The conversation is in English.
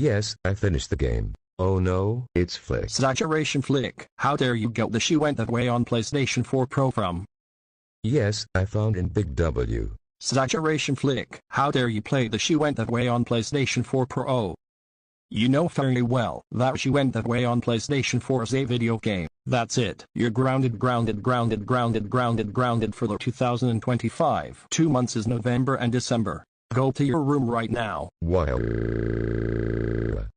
Yes, I finished the game. Oh no, it's Flick. Saturation Flick, how dare you get the She Went That Way on PlayStation 4 Pro from? Yes, I found in Big W. Saturation Flick, how dare you play the She Went That Way on PlayStation 4 Pro? You know very well that She Went That Way on PlayStation 4 is a video game. That's it. You're grounded for the 2025. 2 months is November and December. Go to your room right now. Wow.